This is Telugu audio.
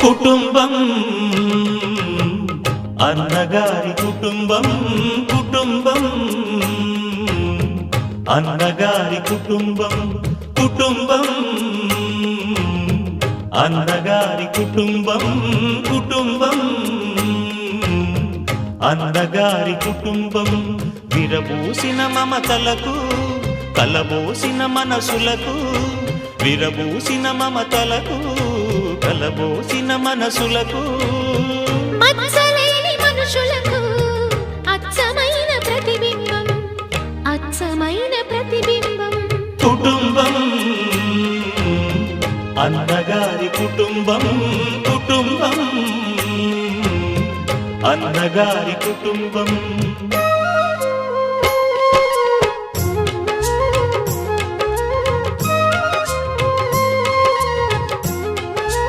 కుటుంబం అన్నగారి కుటుంబం కుటుంబం అన్నగారి కుటుంబం కుటుంబం అన్నగారి కుటుంబం కుటుంబం అన్నగారి కుటుంబం విరబూసిన మమతలకు కలబోసిన మనసులకు విరబూసిన మమతలకు కలబోసిన మనసులకు మచ్చలేని మనుషులకు అచ్చమైన ప్రతిబింబం అచ్చమైన ప్రతిబింబం కుటుంబం అన్నగారి కుటుంబం కుటుంబం అన్నగారి కుటుంబం